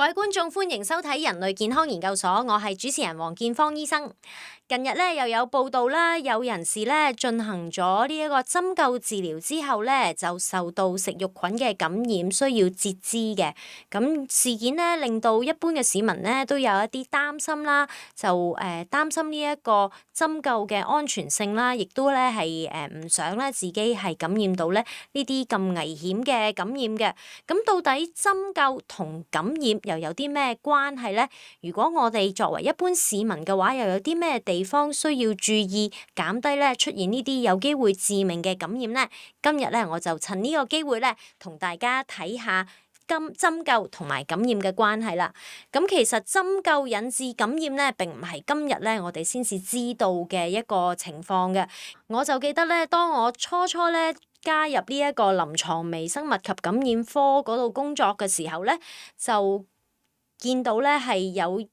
各位觀眾，歡迎收睇人類健康研究所，我係主持人黃建芳醫生。近日咧又有報道啦，有人士咧進行咗呢一個針灸治療之後咧，就受到食肉菌嘅感染，需要截肢嘅。咁事件咧令到一般嘅市民咧都有一啲擔心啦，就擔心呢一個針灸嘅安全性啦，亦都咧係唔想咧自己係感染到咧呢啲咁危險嘅感染嘅。咁到底針灸同感染又有啲咩關係呢？如果我哋作為一般市民嘅話，又有啲咩地方需要注意，減低咧出現呢啲有機會致命嘅感染呢？今日咧我就趁呢個機會咧，同大家睇下針灸同埋感染嘅關係啦。咁其實針灸引致感染咧，並唔係今日咧我哋先至知道嘅一個情況嘅。我就記得咧，當我初咧加入呢一個臨床微生物及感染科嗰度工作嘅時候咧，就見到咧係有一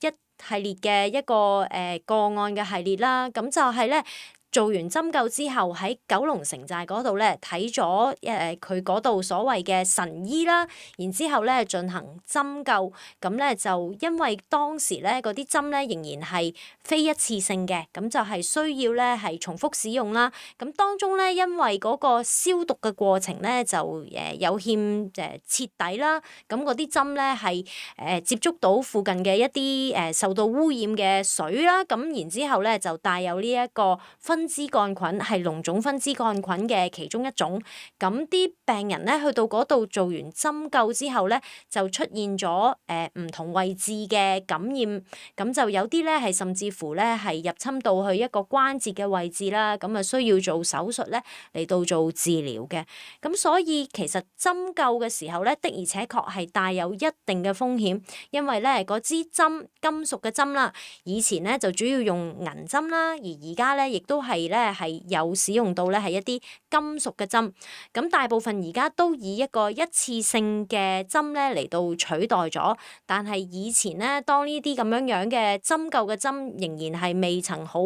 系列嘅一個個案嘅系列啦，咁就係咧做完針灸之後喺九龍城寨嗰度咧睇咗佢嗰度所謂嘅神醫啦，然之後咧進行針灸，咁咧就因為當時咧嗰啲針咧仍然係非一次性嘅，咁就係需要咧係重複使用啦。咁當中咧因為嗰個消毒嘅過程咧就有欠徹底啦，咁嗰啲針咧係接觸到附近嘅一啲受到污染嘅水啦，咁然之後咧就帶有呢一個分支桿菌，係膿腫分支桿菌嘅其中一種。咁啲病人咧去到嗰度做完針灸之後咧，就出現咗唔同位置嘅感染，咁就有啲咧係甚至乎咧係入侵到去一個關節嘅位置啦，咁啊需要做手術咧嚟到做治療嘅。咁所以其實針灸嘅時候咧，的而且確係帶有一定嘅風險，因為咧嗰支針金屬嘅針啦，以前咧就主要用銀針啦，而家咧亦都係咧係有使用到咧係一啲金屬嘅針。咁大部分而家都以一個一次性嘅針咧嚟到取代咗，但係以前咧當呢啲咁樣嘅針灸嘅針仍然係未曾好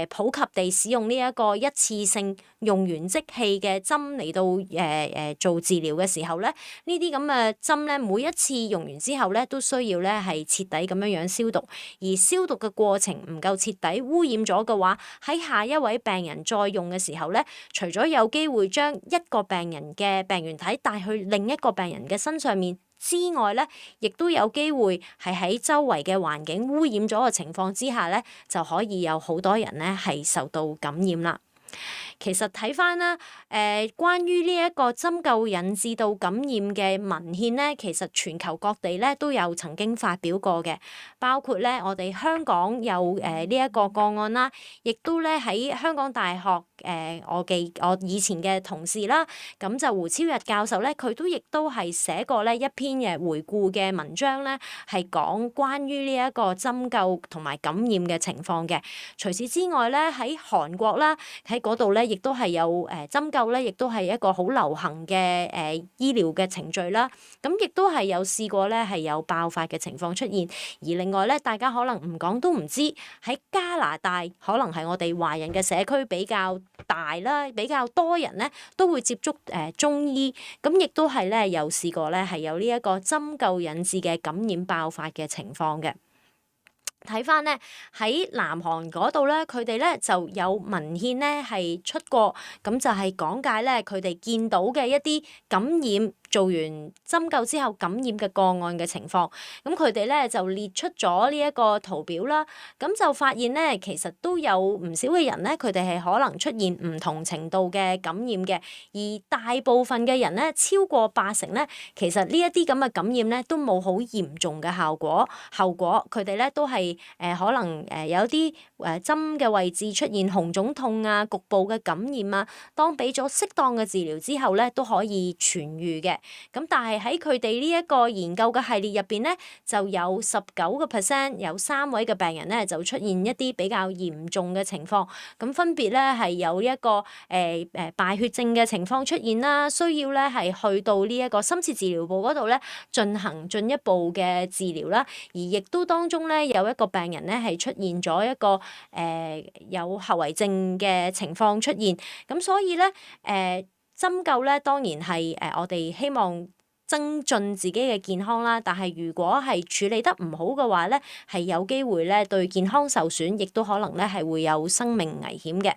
普及地使用呢一個一次性用完即棄嘅針嚟到做治療嘅時候咧，呢啲咁嘅針咧每一次用完之後咧都需要咧係徹底咁樣消毒，而消毒嘅過程唔夠徹底，污染咗嘅話，喺下一位病人再用嘅時候咧，除咗有機會將一個病人嘅病原體帶去另一個病人嘅身上面之外咧，亦都有機會係喺周圍嘅環境污染咗嘅情況之下咧，就可以有好多人咧係受到感染啦。其實睇翻啦，關於呢一個針灸引致到感染嘅文獻咧，其實全球各地咧都有曾經發表過嘅，包括咧我哋香港有呢一個個案啦，亦都咧喺香港大學我以前嘅同事啦，咁就胡超日教授咧，佢亦都係寫過咧一篇嘅回顧嘅文章咧，係講關於呢一個針灸同埋感染嘅情況嘅。除此之外咧，喺韓國啦，喺嗰度咧，亦都係有針灸咧，亦都係一個好流行嘅醫療嘅程序啦。咁亦都係有試過咧，係有爆發嘅情況出現。而另外咧，大家可能唔講都唔知，喺加拿大可能係我哋華人嘅社區比較大啦，比較多人咧都會接觸中醫。咁亦都係咧有試過咧係有呢一個針灸引致嘅感染爆發嘅情況嘅。睇翻咧喺南韓嗰度咧，佢哋咧就有文獻咧係出過，咁就係講解咧佢哋見到嘅一啲感染做完針灸之後感染嘅個案嘅情況，咁佢哋咧就列出咗呢一個圖表啦，咁就發現咧其實都有唔少嘅人咧，佢哋係可能出現唔同程度嘅感染嘅，而大部分嘅人咧超過80%咧，其實呢一啲咁嘅感染咧都冇好嚴重嘅後果佢哋咧都係可能有啲針嘅位置出現紅腫痛啊、局部嘅感染啊，當俾咗適當嘅治療之後咧都可以痊癒嘅。咁但係喺佢哋呢一個研究嘅系列入邊咧，就有19%有3位嘅病人咧就出現一啲比較嚴重嘅情況，咁分別咧係有一個敗血症嘅情況出現啦，需要咧係去到呢一個深切治療部嗰度咧進行進一步嘅治療啦，而亦都當中咧有一個病人咧係出現咗一個有後遺症嘅情況出現，咁所以咧針灸咧當然係我哋希望增進自己嘅健康啦。但係如果係處理得唔好嘅話咧，係有機會咧對健康受損，亦都可能咧係會有生命危險嘅。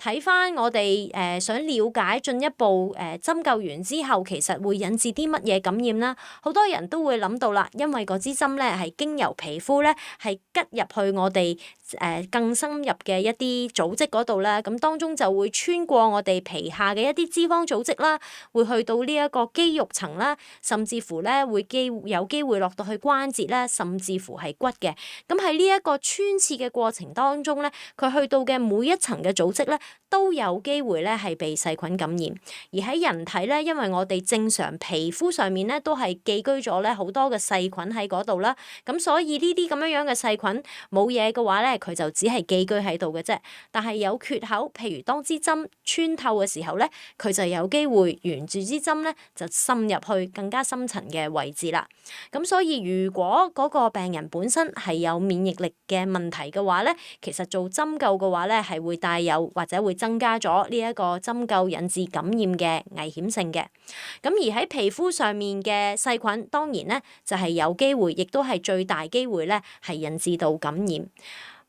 睇翻我哋想了解進一步針灸完之後，其實會引致啲乜嘢感染啦？好多人都會諗到啦，因為嗰支針咧係經由皮膚咧係拮入去我哋更深入嘅一啲組織嗰度啦，咁當中就會穿過我哋皮下嘅一啲脂肪組織啦，會去到呢一個肌肉層啦，甚至乎咧有機會落到去關節啦，甚至乎係骨嘅。咁喺呢一個穿刺嘅過程當中咧，佢去到嘅每一層嘅組織咧，都有機會咧係被細菌感染。而喺人體咧，因為我哋正常皮膚上面咧都係寄居咗咧好多嘅細菌喺嗰度啦，咁所以呢啲咁樣嘅細菌冇嘢嘅話咧，佢就只係寄居喺度嘅啫。但係有缺口，譬如當支針穿透嘅時候咧，佢就有機會沿住支針咧就滲入去更加深層嘅位置啦。咁所以如果嗰個病人本身係有免疫力嘅問題嘅話咧，其實做針灸嘅話咧係會帶有或者會增加咗呢一個針灸引致感染嘅危險性嘅。咁而喺皮膚上面嘅細菌，當然咧就係有機會，亦都係最大機會咧係引致到感染。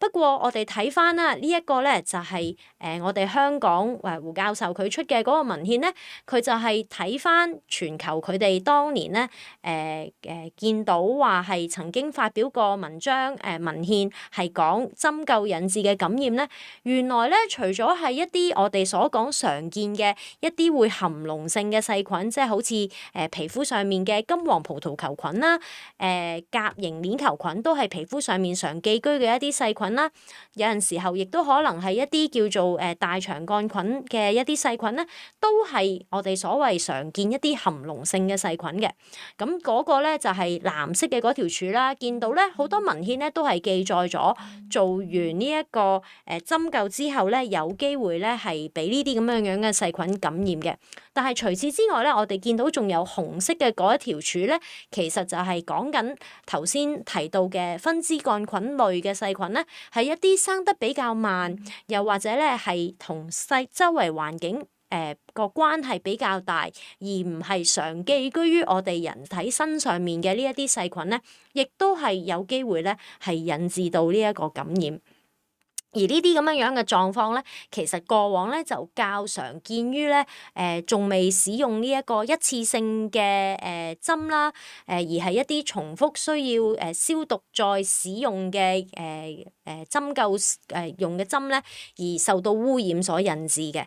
不過我哋睇翻啦，呢一個咧就係我哋香港胡教授佢出嘅嗰個文獻咧，佢就係睇翻全球佢哋當年咧見到話係曾經發表過文章文獻係講針灸引致嘅感染咧，原來咧除咗係一啲我哋所講常見嘅一啲會含膿性嘅細菌，即係好似皮膚上面嘅金黃葡萄球菌啦、甲型鏈球菌都係皮膚上面常寄居嘅一啲細菌啦，有陣時候亦都可能係一啲叫做大腸桿菌嘅一啲細菌咧，都係我哋所謂常見一啲含膿性嘅細菌嘅。咁嗰個咧就係藍色嘅嗰條柱啦，見到咧好多文獻咧都係記載咗做完呢一個針灸之後咧，有機會咧係俾呢啲咁樣嘅細菌感染嘅。但係除此之外咧，我哋見到仲有紅色嘅嗰一條柱咧，其實就係講緊頭先提到嘅分支桿菌類嘅細菌咧，係一啲生得比較慢，又或者咧係同周圍環境個關係比較大，而唔係常寄居於我哋人體身上面嘅呢一啲細菌咧，亦都係有機會咧係引致到呢一個感染。而呢啲咁樣嘅狀況咧，其實過往咧就較常見於咧仲未使用呢一個一次性嘅針啦，而係一啲重複需要消毒再使用嘅針灸用嘅針咧，而受到污染所引致嘅。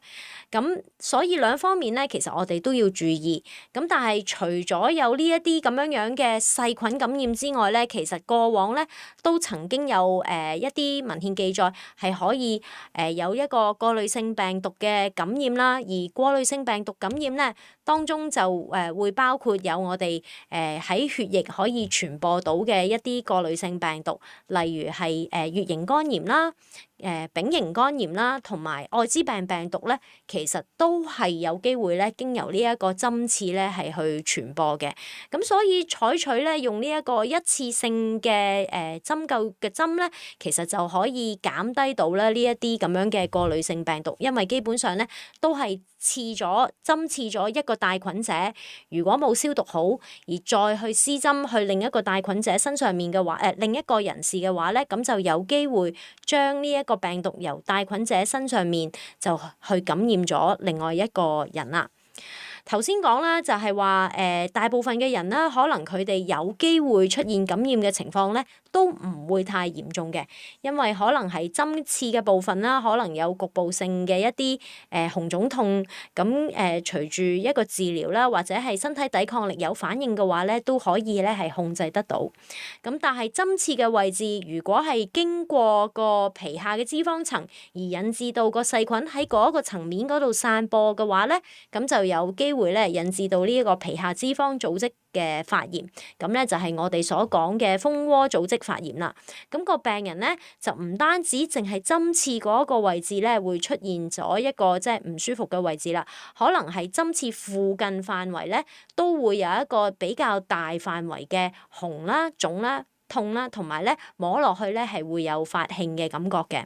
咁所以兩方面咧，其實我哋都要注意。咁但係除咗有呢一啲咁樣嘅細菌感染之外咧，其實過往咧都曾經有一啲文獻記載係可以有一個過濾性病毒嘅感染啦。而過濾性病毒感染咧，當中就會包括有我哋喺血液可以傳播到嘅一啲過濾性病毒，例如係乙型肝炎啦、丙型肝炎啦，同埋愛滋病病毒咧，其實都係有機會咧經由呢一個針刺咧係去傳播嘅。咁所以採取咧用呢一個一次性嘅針灸嘅針咧，其實就可以減低到咧呢一啲咁樣嘅過濾性病毒，因為基本上咧都係針刺咗一個帶菌者，如果冇消毒好，而再去施針去另一個帶菌者身上面嘅話，另一個人士嘅話咧，咁就有機會將呢一個病毒由帶菌者身上面就去感染咗另外一個人啦。頭先講啦，就係話大部分嘅人啦，可能佢哋有機會出現感染嘅情況咧，都唔會太嚴重嘅，因為可能係針刺嘅部分啦，可能有局部性嘅一啲紅腫痛，咁隨住一個治療啦，或者係身體抵抗力有反應嘅話咧，都可以咧係控制得到。咁但係針刺嘅位置，如果係經過個皮下嘅脂肪層而引致到個細菌喺嗰一個層面嗰度散播嘅話咧，咁就有機會咧引致到呢一個皮下脂肪組織嘅發炎，咁咧就係我哋所講嘅蜂窩組織發炎啦。咁個病人咧就唔單止淨係針刺嗰個位置咧會出現咗一個即係唔舒服嘅位置啦，可能係針刺附近範圍咧都會有一個比較大範圍嘅紅啦、腫啦、痛啦，同埋咧摸落去咧係會有發興嘅感覺嘅。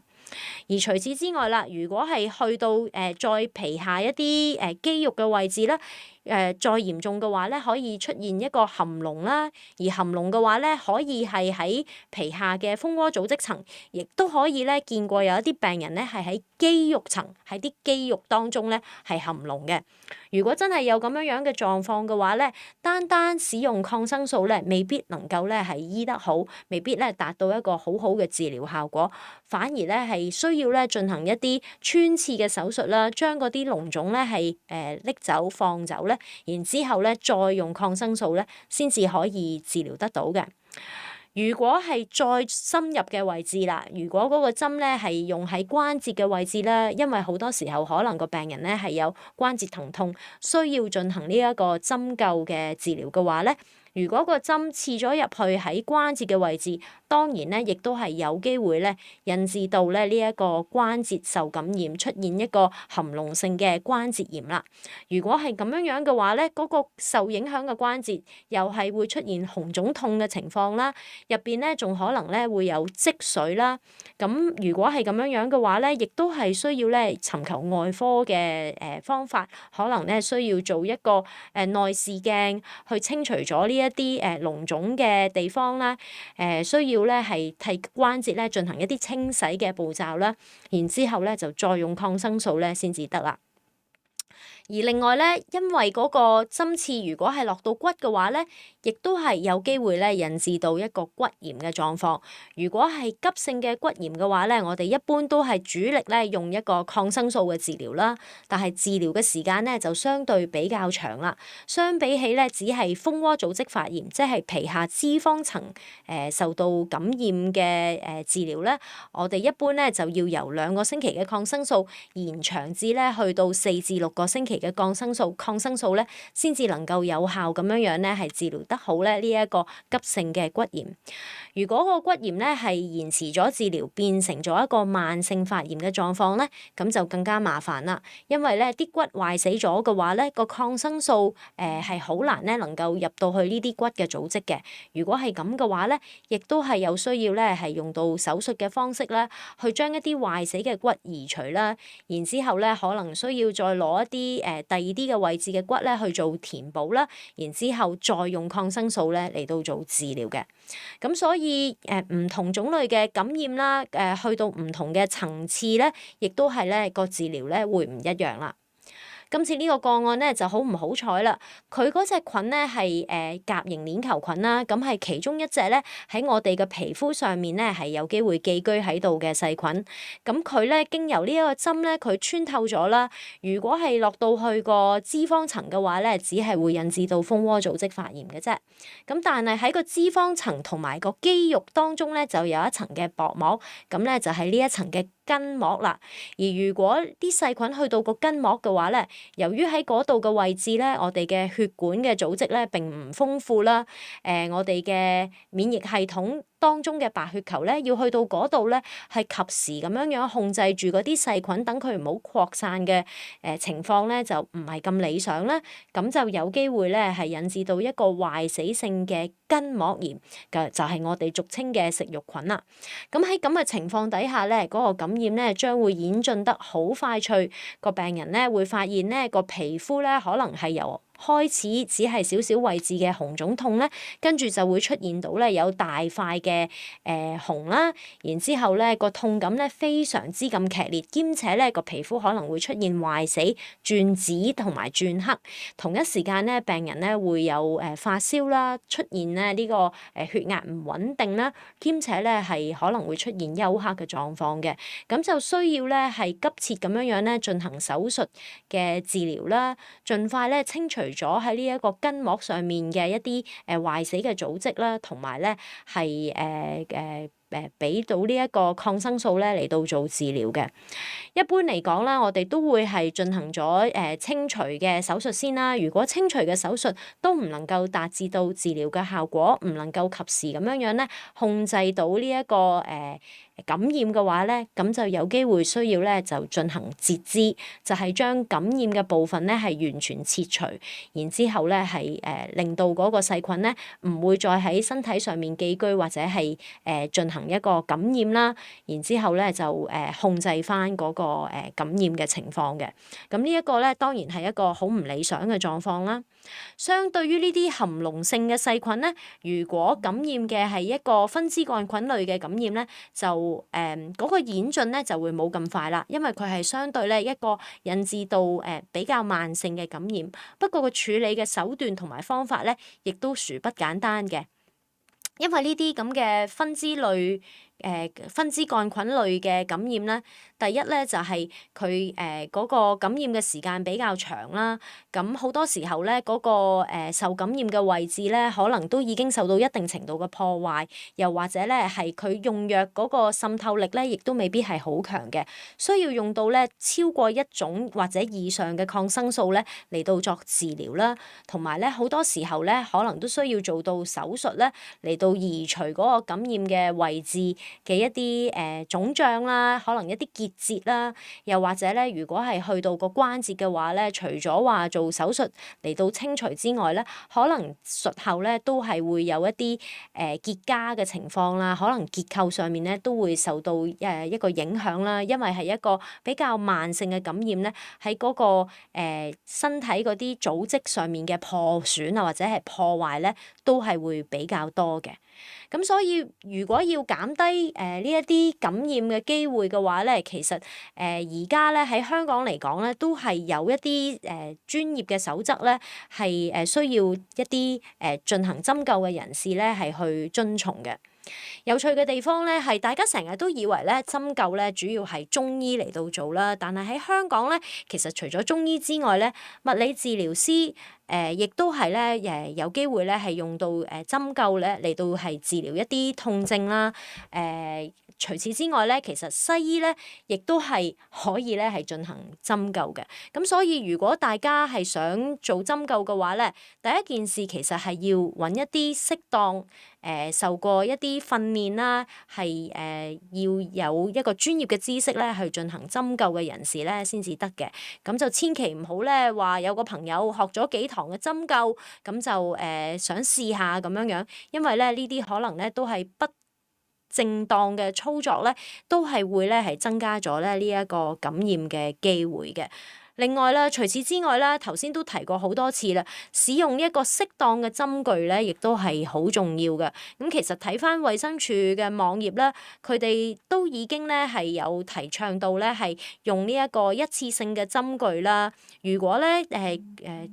而除此之外啦，如果係去到再皮下一啲肌肉嘅位置咧，再嚴重嘅話咧，可以出現一個含膿啦。而含膿嘅話咧，可以係喺皮下嘅蜂窩組織層，亦都可以咧見過有一啲病人咧係喺肌肉層，喺啲肌肉當中咧係含膿嘅。如果真係有咁樣嘅狀況嘅話咧，單單使用抗生素咧，未必能夠咧係醫得好，未必咧達到一個好好嘅治療效果，反而咧係需要咧進行一啲穿刺嘅手術啦，將嗰啲膿腫咧係拎走放走咧，然之後咧再用抗生素咧，先至可以治療得到嘅。如果係再深入嘅位置啦，如果嗰個針咧係用喺關節嘅位置咧，因為好多時候可能個病人咧係有關節疼痛，需要進行呢一個針灸嘅治療嘅話咧，如果個針刺咗入去喺關節嘅位置，當然咧亦都係有機會咧引致到咧呢一個關節受感染，出現一個含膿性嘅關節炎啦。如果係咁樣嘅話咧，嗰個受影響嘅關節又係會出現紅腫痛嘅情況啦，入邊咧仲可能咧會有積水啦。咁如果係咁樣嘅話咧，亦都係需要咧尋求外科嘅方法，可能咧需要做一個內視鏡去清除咗呢一啲膿腫嘅地方啦。需要咧係替關節咧進行一啲清洗嘅步驟啦，然之後咧就再用抗生素咧先至得啦。而另外咧，因為嗰個針刺如果係落到骨嘅話咧，亦都係有機會咧引致到一個骨炎嘅狀況。如果係急性嘅骨炎嘅話咧，我哋一般都係主力咧用一個抗生素嘅治療啦，但係治療嘅時間咧就相對比較長啦。相比起咧只係蜂窩組織發炎，即係皮下脂肪層受到感染嘅治療咧，我哋一般咧就要由2個星期嘅抗生素延長至咧去到4至6個星期嘅抗生素咧，先至能夠有效咁樣咧係治療得好咧呢一個急性嘅骨炎。如果個骨炎咧係延遲咗治療，變成咗一個慢性發炎嘅狀況咧，咁就更加麻煩啦。因為咧啲骨壞死咗嘅話咧，個抗生素係好難咧能夠入到去呢啲骨嘅組織嘅。如果係咁嘅話咧，亦都係有需要咧係用到手術嘅方式啦，去將一啲壞死嘅骨移除啦，然之後咧可能需要再攞一啲第二啲嘅位置嘅骨咧去做填補啦，然之後再用抗生素咧嚟到做治療嘅。咁所以唔同種類嘅感染啦，去到唔同嘅層次咧，亦都係咧個治療咧會唔一樣啦。今次呢個個案咧就好唔好彩啦，佢嗰隻菌咧係甲型鏈球菌啦，咁係其中一隻咧喺我哋嘅皮膚上面咧係有機會寄居喺度嘅細菌。咁佢咧經由呢一個針咧，佢穿透咗啦。如果係落到去個脂肪層嘅話咧，只係會引致到蜂窩組織發炎嘅啫。咁但係喺個脂肪層同埋個肌肉當中咧，就有一層嘅薄膜，咁咧就係呢一層嘅筋膜啦。而如果啲細菌去到個筋膜嘅話咧，由於喺嗰度嘅位置咧，我哋嘅血管嘅組織咧並唔豐富啦。我哋嘅免疫系統當中嘅白血球咧，要去到嗰度咧，係及時咁樣控制住嗰啲細菌，等佢唔好擴散嘅情況咧，就唔係咁理想啦。咁就有機會咧係引致到一個壞死性嘅筋膜炎嘅，就係我哋俗稱嘅食肉菌啦。咁喺咁嘅情況底下咧，嗰個感染咧將會演進得好快脆，個病人咧會發現咧個皮膚咧可能係由開始只係少少位置嘅紅腫痛咧，跟住就會出現到咧有大塊嘅紅啦，然之後咧個痛感咧非常之咁劇烈，兼且咧個皮膚可能會出現壞死、轉紫同埋轉黑。同一時間咧，病人咧會有發燒啦，出現咧呢個血壓唔穩定啦，兼且咧係可能會出現休克嘅狀況嘅。咁就需要咧係急切咁樣咧進行手術嘅治療啦，盡快咧清除咗喺呢一個筋膜上面嘅一啲壞死嘅組織啦，同埋咧係俾到呢一個抗生素咧嚟到做治療嘅。一般嚟講啦，我哋都會係進行咗清除嘅手術先啦。如果清除嘅手術都唔能夠達至到治療嘅效果，唔能夠及時咁樣咧控制到呢一個感染嘅話咧，咁就有機會需要咧就進行截肢，就係將感染嘅部分咧係完全切除，然之後咧係令到嗰個細菌咧唔會再喺身體上面寄居或者係進行一個感染啦，然之後咧就控制翻嗰個感染嘅情況嘅。咁呢一個咧當然係一個好唔理想嘅狀況啦。相對於呢啲含膿性嘅細菌咧，如果感染嘅係一個分支桿菌類嘅感染咧，就嗰個演進咧就會冇咁快啦，因為佢係相對咧一個引致到比較慢性嘅感染。不過個處理嘅手段同埋方法咧，亦都殊不簡單嘅，因為呢啲咁嘅分支桿菌類嘅感染咧，第一咧就係佢嗰個感染嘅時間比較長啦，咁好多時候咧嗰個受感染嘅位置咧，可能都已經受到一定程度嘅破壞，又或者咧係佢用藥嗰個滲透力咧，亦都未必係好強嘅，需要用到咧超過一種或者以上嘅抗生素咧嚟到作治療啦，同埋咧好多時候咧可能都需要做到手術咧嚟到移除嗰個感染嘅位置嘅一啲腫脹啦，可能一啲結節啦，又或者咧，如果係去到個關節嘅話咧，除咗話做手術嚟到清除之外咧，可能術後咧都係會有一啲結痂嘅情況啦，可能結構上面咧都會受到一個影響啦，因為係一個比較慢性嘅感染咧，喺嗰個身體嗰啲組織上面嘅破損啊，或者係破壞咧，都係會比較多嘅。咁所以如果要減低呢一啲感染嘅機會嘅話咧，其實而家咧喺香港嚟講咧，都係有一啲專業嘅守則咧，係需要一啲進行針灸嘅人士咧係去遵從嘅。有趣嘅地方咧，係大家成日都以為咧針灸咧主要係中醫嚟到做啦，但係喺香港咧，其實除咗中醫之外咧，物理治療師亦都係咧有機會咧係用到針灸咧嚟到係治療一啲痛症啦。除此之外咧，其實西醫咧亦都係可以咧係進行針灸嘅。咁所以如果大家係想做針灸嘅話咧，第一件事其實係要揾一啲適當受過一啲訓練啦，係要有一個專業嘅知識咧去進行針灸嘅人士咧先至得嘅。咁就千祈唔好咧話有個朋友學咗幾堂嘅針灸，咁就想試下咁樣樣，因為咧呢啲可能咧都係不正當嘅操作咧，都係會咧係增加咗咧呢一個感染嘅機會嘅。另外啦，除此之外啦，頭先都提過好多次啦，使用一個適當嘅針具咧，亦都係好重要嘅。咁其實睇返衛生署嘅網頁咧，佢哋都已經咧係有提倡到咧係用呢一個一次性嘅針具啦。如果咧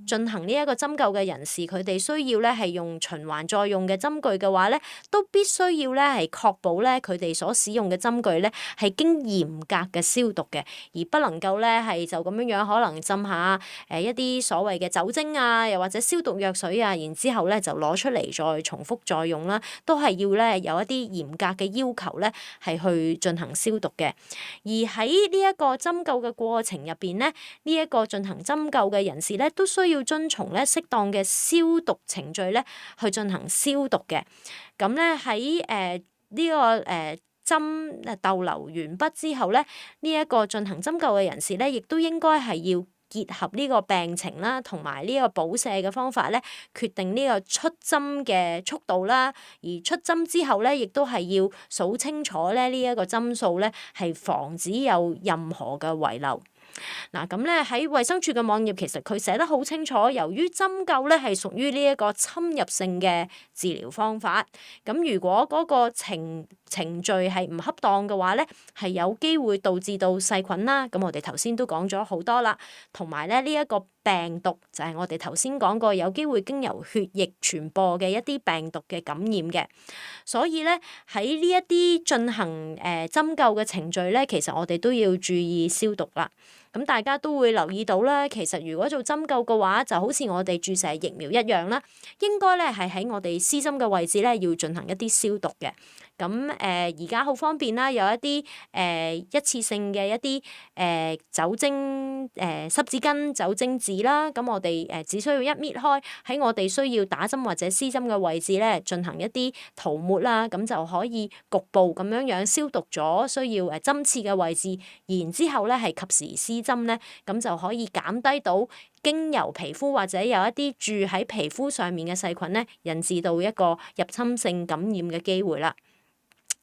進行呢一個針灸嘅人士，佢哋需要咧係用循環再用嘅針具嘅話咧，都必須要咧係確保咧佢哋所使用嘅針具咧係經嚴格嘅消毒嘅，而不能夠咧係就咁樣可能浸下一啲所謂嘅酒精啊，又或者消毒藥水啊，然之後咧就攞出嚟再重複再用啦，都係要咧有一啲嚴格嘅要求咧，係去進行消毒嘅。而喺呢一個針灸嘅過程入邊咧，呢一個進行針灸嘅人士咧，都需要遵從咧適當嘅消毒程序咧，去進行消毒嘅。咁咧喺呢個針逗留完畢之後咧，呢一個進行針灸嘅人士咧，亦都應該係要結合呢個病情啦，同埋呢個補瀉嘅方法咧，決定呢個出針嘅速度啦。而出針之後咧，亦都係要數清楚咧呢一個針數咧，係防止有任何嘅遺漏。嗱，咁咧喺衛生署嘅網頁，其實佢寫得好清楚，由於針灸咧係屬於呢一個侵入性嘅治療方法，咁如果嗰個程序係唔恰當嘅話咧，係有機會導致到細菌啦。咁我哋頭先都講咗好多啦，同埋咧呢一個病毒就係我哋頭先講過有機會經由血液傳播嘅一啲病毒嘅感染嘅。所以咧喺呢一啲進行針灸嘅程序咧，其實我哋都要注意消毒啦。咁大家都會留意到啦，其實如果做針灸嘅話，就好似我哋注射疫苗一樣啦，應該咧係喺我哋施針嘅位置咧要進行一啲消毒嘅。咁而家好方便啦，有一啲一次性嘅一啲酒精濕紙巾、酒精紙啦，咁我哋只需要一搣開喺我哋需要打針或者施針嘅位置咧進行一啲塗抹啦，咁就可以局部咁樣消毒咗需要針刺嘅位置，然之後咧係及時施針咧，咁就可以減低到經由皮膚或者有一啲住喺皮膚上面嘅細菌咧，引致到一個入侵性感染嘅機會啦。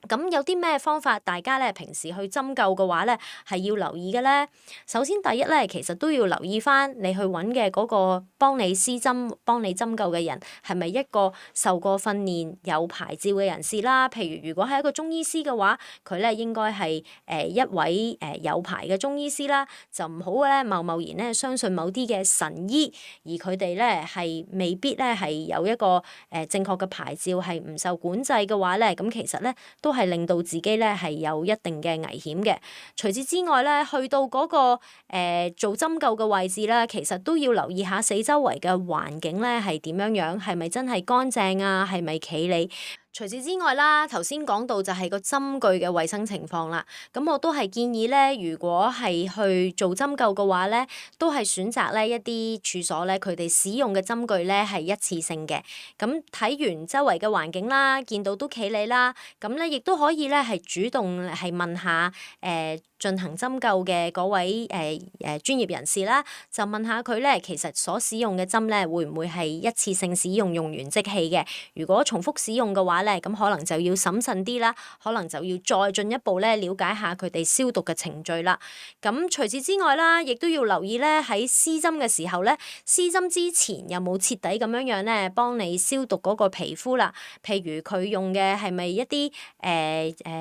咁有啲咩方法大家咧平時去針灸嘅話咧係要留意嘅咧？首先第一咧，其實都要留意返你去揾嘅嗰個幫你施針、幫你針灸嘅人係咪一個受過訓練、有牌照嘅人士啦。譬如果係一個中醫師嘅話，佢咧應該係一位有牌嘅中醫師啦，就唔好咧貿貿然咧相信某啲嘅神醫，而佢哋咧係未必咧係有一個正確嘅牌照，係唔受管制嘅話咧，咁其實咧都係令到自己咧係有一定嘅危險嘅。除此之外咧，去到嗰個做針灸嘅位置咧，其實都要留意下四周圍嘅環境咧係點樣樣，係咪真係乾淨啊？係咪企理？除此之外啦，頭先講到就係個針具嘅衛生情況啦。咁我都係建議咧，如果係去做針灸嘅話咧，都係選擇咧一啲處所咧，佢哋使用嘅針具咧係一次性嘅。咁睇完周圍嘅環境啦，見到都企理啦，咁咧亦都可以咧係主動係問下進行針灸嘅嗰位專業人士啦，就問下佢咧，其實所使用嘅針咧會唔會係一次性使用，用完即棄嘅？如果重複使用嘅話咧，咁可能就要審慎啲啦，可能就要再進一步咧了解下佢哋消毒嘅程序啦。咁除此之外啦，亦都要留意咧喺施針嘅時候咧，施針之前有冇徹底咁樣咧幫你消毒嗰個皮膚啦？譬如佢用嘅係咪一啲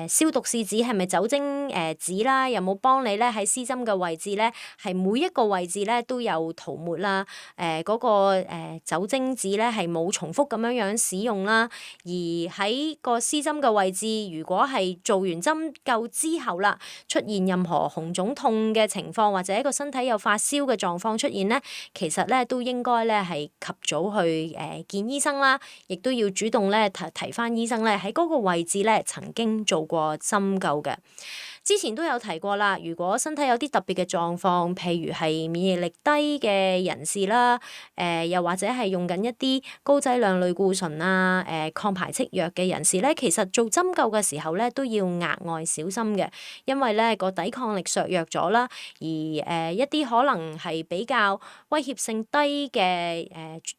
消毒試紙，係咪酒精紙啦？有冇幫你咧喺施針嘅位置咧，係每一個位置咧都有塗抹啦？嗰個酒精紙咧係冇重複咁樣使用啦。而喺個施針嘅位置，如果係做完針灸之後啦，出現任何紅腫痛嘅情況，或者一個身體有發燒嘅狀況出現咧，其實咧都應該咧係及早去見醫生啦，亦都要主動咧提返醫生咧喺嗰個位置咧曾經做過針灸嘅。之前都有提過啦，如果身體有啲特別嘅狀況，譬如係免疫力低嘅人士啦，又或者係用緊一啲高劑量類固醇啊、抗排斥藥嘅人士咧，其實做針灸嘅時候咧都要額外小心嘅，因為咧個抵抗力削弱咗啦，而一啲可能係比較威脅性低嘅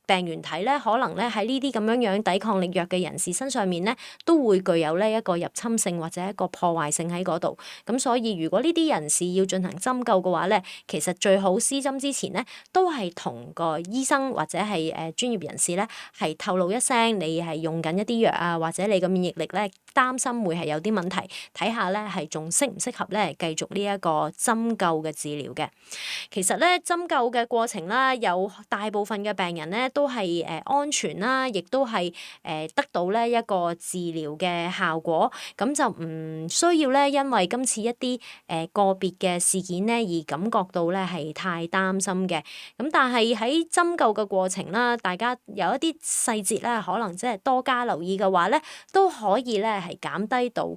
病原體咧，可能咧喺呢啲咁樣抵抗力弱嘅人士身上面咧，都會具有呢一個入侵性或者一個破壞性喺嗰度。咁所以如果呢啲人士要進行針灸嘅話咧，其實最好施針之前咧，都係同個醫生或者係專業人士咧，係透露一聲你係用緊一啲藥啊，或者你個免疫力咧擔心會係有啲問題，睇下咧係仲適唔適合咧繼續呢一個針灸嘅治療嘅。其實咧針灸嘅過程啦，有大部分嘅病人咧都係安全啦，亦都係得到咧一個治療嘅效果，咁就唔需要咧因為今次一啲個別嘅事件咧而感覺到咧係太擔心嘅。咁但係喺針灸嘅過程啦，大家有一啲細節咧，可能即係多加留意嘅話咧，都可以咧係減低到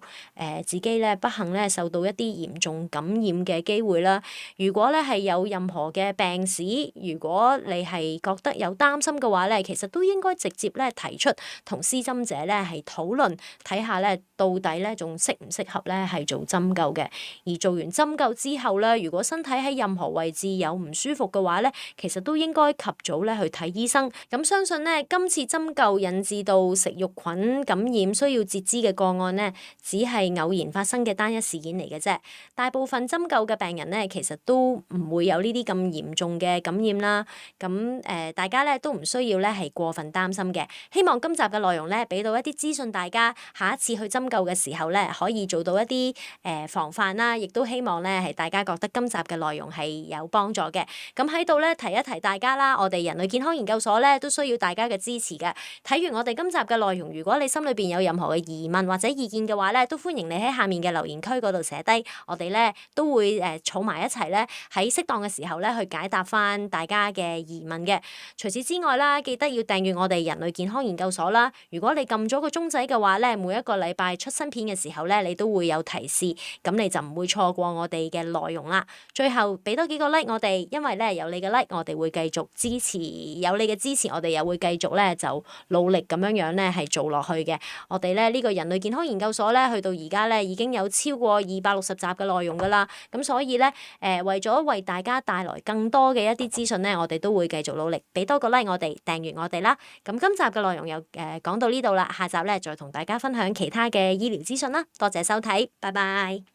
自己咧不幸咧受到一啲嚴重感染嘅機會啦。如果咧係有任何嘅病史，如果你係覺得有擔心嘅話咧，其實都應該直接咧提出同施針者咧係討論，睇下咧到底咧仲適唔適合咧係做針灸嘅。而做完針灸之後咧，如果身體喺任何位置有唔舒服嘅話咧，其實都應該及早咧去睇醫生。咁相信咧今次針灸引致到食肉菌感染需要截肢嘅個案咧，只係偶然發生嘅單一事件嚟嘅啫。大部分針灸嘅病人咧，其實都唔會有呢啲咁嚴重嘅感染啦。咁大家咧都唔需要咧係過分擔心嘅。希望今集嘅內容咧俾到一啲資訊，大家下一次去針灸嘅時候咧可以做到一啲防範啦。亦都希望咧係大家覺得今集嘅內容係有幫助嘅。咁喺度咧提一提大家啦，我哋人類健康研究所咧都需要大家嘅支持嘅。睇完我哋今集嘅內容，如果你心裏邊有任何嘅疑問問或者意見嘅話咧，都歡迎你喺下面嘅留言區嗰度寫低，我哋咧都會儲埋一齊咧，喺適當嘅時候咧去解答翻大家嘅疑問嘅。除此之外啦，記得要訂閱我哋人類健康研究所啦。如果你撳咗個鐘仔嘅話咧，每一個禮拜出新片嘅時候咧，你都會有提示，咁你就唔會錯過我哋嘅內容啦。最後俾多幾個 like 我哋，因為咧有你嘅 like，我哋會繼續支持，有你嘅支持，我哋又會繼續咧就努力咁樣咧係做落去嘅。我哋咧呢個人類健康研究所咧，去到而家咧已經有超過260集嘅內容噶啦。咁所以咧為咗為大家帶來更多嘅一啲資訊咧，我哋都會繼續努力，俾多個 like 我哋，訂閱我哋啦。咁今集嘅內容又講到呢度啦，下集咧再同大家分享其他嘅醫療資訊啦。多謝收睇，拜拜。